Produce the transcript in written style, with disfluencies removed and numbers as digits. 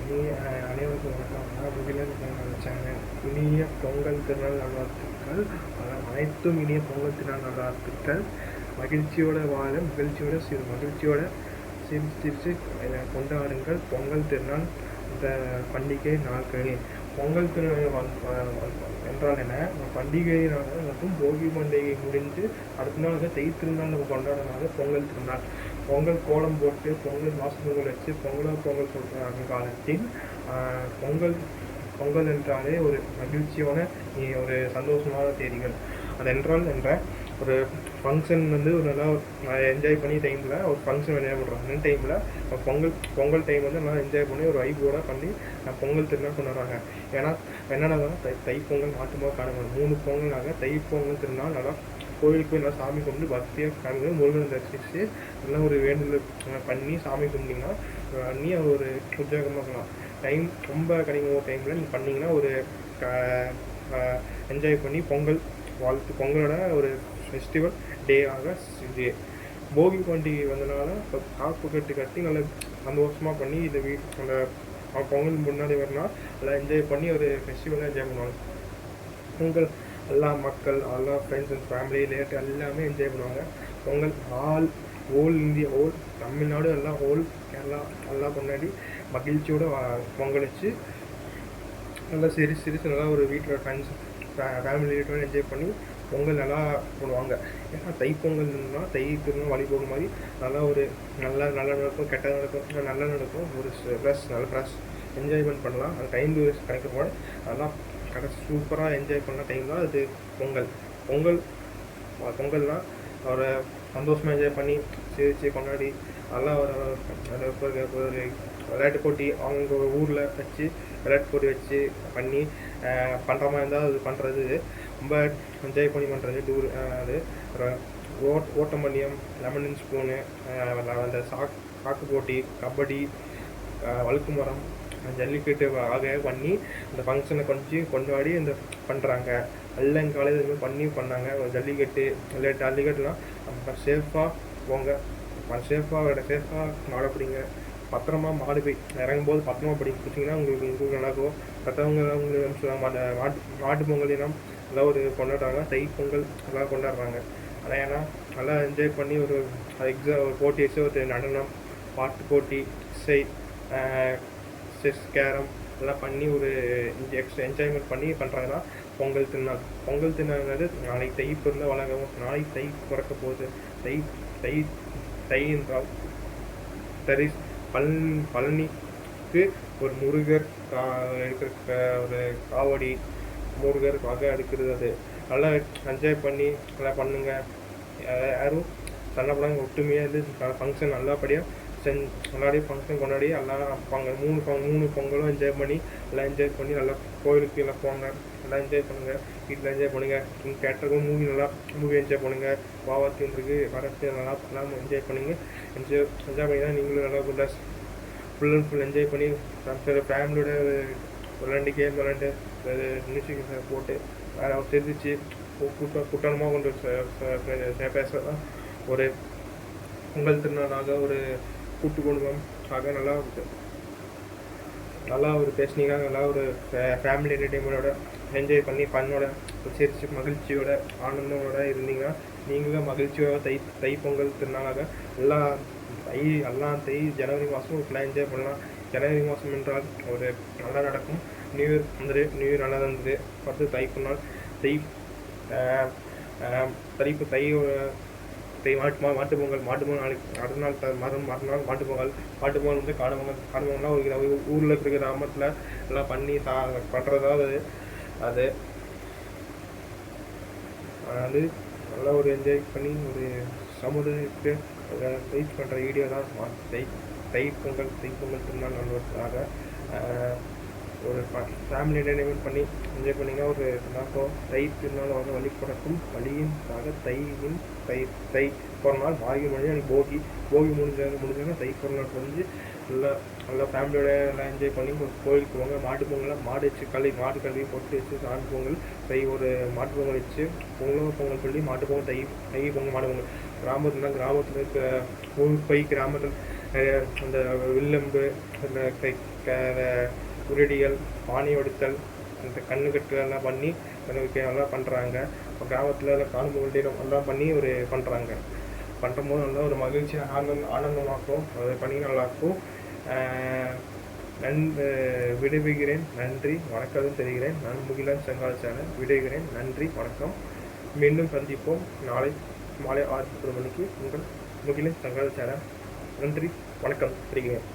அனைவருக்கும் வணக்கம். முகிலன் சேனல். இனிய பொங்கல் திருநாள் நல்வாழ்த்துக்கள். அனைத்தும் இனிய பொங்கல் திருநாள் நல்வாழ்த்துக்கள். மகிழ்ச்சியோட வாழ மகிழ்ச்சியோட சிரிச்சு கொண்டாடுங்கள் பொங்கல் திருநாள். இந்த பண்டிகை நாட்களில் பொங்கல் திருநாள் என்றால் என்ன? பண்டிகை நாள் மற்றும் போகி பண்டிகை முடிஞ்சு அடுத்த நாள் தை திருநாள் நம்ம கொண்டாடுறதுனால பொங்கல் திருநாள். பொங்கல் கோலம் போட்டு பொங்கல் பொங்கல் வச்சு பொங்கல் சொல்கிறாங்க காலத்தில் பொங்கல் என்றாலே ஒரு மகிழ்ச்சியான ஒரு சந்தோஷமான தேதிகள். அதென்றால் என்ற ஒரு ஃபங்க்ஷன் ஒரு நல்லா என்ஜாய் பண்ணி டைமில் ஒரு ஃபங்க்ஷன் என்ஜாய் பண்ணுறாங்க. டைமில் பொங்கல் டைம் நல்லா என்ஜாய் பண்ணி ஒரு வைபோட பண்ணி பொங்கல் திருநாள் கொண்டாடுறாங்க. ஏன்னா என்னென்னா தைப்பொங்கல், மாட்டுப்பொங்கல், காணுங்கள் 3 பொங்கலாக தைப்பொங்கல் திருநாள் நல்லா கோயிலுக்கு நல்லா சாமி கும்பிட்டு பக்தியாக காணுங்க முருகன் தரிசித்து நல்லா ஒரு வேண்டுதல் பண்ணி சாமி கும்பிட்டிங்கன்னா பண்ணி ஒரு உற்சாகமாக இருக்கலாம். டைம் ரொம்ப கிடைக்கும் டைமில் நீங்கள் பண்ணிங்கன்னா ஒரு என்ஜாய் பண்ணி பொங்கலோட ஒரு ஃபெஸ்டிவல் டே ஆக போகி பண்டிகை வந்தனால இப்போ காப்பு கட்டி நல்லா சந்தோஷமாக பண்ணி இந்த அந்த பொங்கல் முன்னாடி வரனால் நல்லா என்ஜாய் பண்ணி ஒரு ஃபெஸ்டிவலாக என்ஜாய் பண்ணுவாங்க. பொங்கல் எல்லா மக்கள் எல்லா ஃப்ரெண்ட்ஸ் அண்ட் ஃபேமிலி ரிலேட்டிவ் எல்லாமே என்ஜாய் பண்ணுவாங்க. பொங்கல் ஓல் இந்தியா, தமிழ்நாடு எல்லாம் கேரளா எல்லாம் கொண்டாடி மகிழ்ச்சியோட பொங்கல் வச்சு நல்லா சிரிச்சு நல்லா ஒரு வீட்டில் ஃப்ரெண்ட்ஸ் ஃபேமிலி ரிலேட்டிவ் என்ஜாய் பண்ணி பொங்கல் நல்லா போடுவாங்க. ஏன்னா தைப்பொங்கல்னா தை திருநாள் வழி போகிற மாதிரி நல்லா ஒரு நல்லா நடக்கும், கெட்டது நடக்கும், நல்லா நடக்கும். ஒரு நல்ல என்ஜாய்மெண்ட் பண்ணலாம். அந்த டைம் கிடைக்கும் போது அதெல்லாம் சூப்பராக என்ஜாய் பண்ண டைம் தான் அது பொங்கல்னால் அவரை சந்தோஷமாக என்ஜாய் பண்ணி சிரித்து கொண்டாடி நல்லா ஒரு விளையாட்டு போட்டி அவங்க ஊரில் வச்சு விளையாட்டு போட்டி வச்சு பண்ணி பண்ணுற மாதிரி இருந்தால் அது பண்ணுறது ரொம்ப என்ஜாய் பண்ணி பண்ணுறது. அது ஓட்டமல்லியம், லெமன் ஸ்பூனு, அந்த சாக்கு போட்டி, கபடி, வழுக்கு மரம், ஜல்லிக்கட்டு ஆக பண்ணி இந்த ஃபங்க்ஷனை கொண்டாடி இந்த பண்ணுறாங்க. எல்லாம் காலையில் இதுமாதிரி பண்ணாங்க. ஜல்லிக்கட்டுலாம் நம்ம சேஃபாக போங்க, சேஃபாக மாடை பிடிங்க, பத்திரமா மாடு போய் இறங்கும்போது பத்திரமா பிடிச்சிங்கன்னா உங்களுக்கு நல்லாயிருக்கும். மற்றவங்க மாட்டு பொங்கல் தினம் நல்லா ஒரு கொண்டாடுறாங்க. தை பொங்கல் நல்லா கொண்டாடுறாங்க. ஆனால் ஏன்னா நல்லா என்ஜாய் பண்ணி ஒரு போட்டி வச்சு ஒரு நடனம், பாட்டு போட்டி, இசை, செஸ், கேரம் எல்லாம் பண்ணி ஒரு என்ஜாய்மெண்ட் பண்ணி பண்ணுறாங்கன்னா பொங்கல் திருநாள். நாளைக்கு தை பிறந்த வழங்கவும், நாளைக்கு தை பிறக்க போகுது. தை என்றால் பழனிக்கு ஒரு முருகர் இருக்கிற ஒரு காவடி முருகர் வகை எடுக்கிறது. அது நல்லா என்ஜாய் பண்ணி நல்லா பண்ணுங்க. யாரும் சண்டை போடாங்க, ஒற்றுமையாக ஃபங்க்ஷன் நல்லபடியாக முன்னாடி ஃபங்க்ஷன் கொண்டாடி எல்லாம் மூணு பொங்கலும் என்ஜாய் பண்ணி நல்லா கோயிலுக்கு எல்லாம் போங்க, நல்லா என்ஜாய் பண்ணுங்கள். வீட்டில் என்ஜாய் பண்ணுங்கள். நீங்கள் கேட்டருக்கும் மூவி என்ஜாய் பண்ணுங்கள். வாவாத்தின் இருக்குது வரத்து நல்லா என்ஜாய் பண்ணுங்க. என்ஜாய் பண்ணி தான் நீங்களும் நல்லா ஃபுல் அண்ட் ஃபுல் என்ஜாய் பண்ணி ஃபேமிலியோட விளாண்டு கேம் விளாண்டு மியூசிக் போட்டு வேறு தெரிஞ்சிச்சு கூட்டமாக கொண்டு பேசுகிறது தான் ஒரு பொங்கல் திருநாளாக ஒரு கூட்டு குடும்பம் ஆக நல்லா ஒரு பேசினீங்க. நல்லா ஒரு ஃபேமிலி என்டர்டெயின்மெண்டோட என்ஜாய் பண்ணி பண்ணோட சிரிச்சு மகிழ்ச்சியோட ஆனந்தோட இருந்தீங்கன்னா நீங்களும் மகிழ்ச்சியோட தை பொங்கல் திருநாளாக எல்லாம் ஜனவரி மாதம் ஃபுல்லாக என்ஜாய் பண்ணலாம். ஜனவரி மாதம் என்றால் ஒரு நல்லா நடக்கும். நியூ இயர் நல்லா இருந்தது. பார்த்து தை பொங்கல் மாட்டுப்பொங்கல் நாளைக்கு அடுத்த நாள் மறுநாள் மாட்டுப்பொங்கல் காணுமங்கள்லாம் ஒரு ஊரில் இருக்கிற கிராமத்தில் எல்லாம் பண்ணி பண்ணுறதாவது அது நல்லா ஒரு என்ஜாய் பண்ணி ஒரு சமுதாயத்துக்கு ரீச் பண்ணுற வீடியோ தான் தைப்பொங்கல் திருநாள் நல்லதாக ஒரு ஃபேமிலி என்டர்டெயின்மெண்ட் பண்ணி என்ஜாய் பண்ணிங்கன்னா ஒரு நல்லாயிருக்கும். தை திருநாள் வழி பிறக்கும் வழியின்காக தை பிறநாள் பாகி முடிஞ்சு அன்றைக்கி போகி முடிஞ்சாங்க தை பிறநாள் முடிஞ்சு நல்லா ஃபேமிலியோட எல்லாம் என்ஜாய் பண்ணி கோயிலுக்கு போவாங்க. மாடு வச்சு மாட்டு கல்வி போட்டு வச்சு சாமி பொங்கல் ஒரு மாட்டு பொங்கல் வச்சு பொங்கல் சொல்லி மாட்டு பொங்கல் தை பொங்கல் மாடு பொங்கல். கிராமத்தில் இருக்க ஊர் கிராமத்தில் அந்த வில்லம்பு, அந்த உருடிகள், பானை ஒடுத்தல், அந்த கண்ணுக்கட்டு எல்லாம் பண்ணி எல்லாம் பண்ணுறாங்க. இப்போ கிராமத்தில் காணும்பொழுது எல்லாம் பண்ணி பண்ணுறாங்க. பண்ணும்போது நல்லா ஒரு மகிழ்ச்சி ஆனந்தமாக்கும். அதை பண்ணி நல்லாயிருக்கும். விடுவிக்கிறேன். நன்றி, வணக்கம் தெரிகிறேன். நான் முகிலன் செங்கால் சேனல் விடுகிறேன். நன்றி, வணக்கம். மீண்டும் சந்திப்போம் நாளை மாலை 6:30 மணிக்கு. உங்கள் முகிலன் செங்கால் சேனல். நன்றி, வணக்கம் தெரிகிறேன்.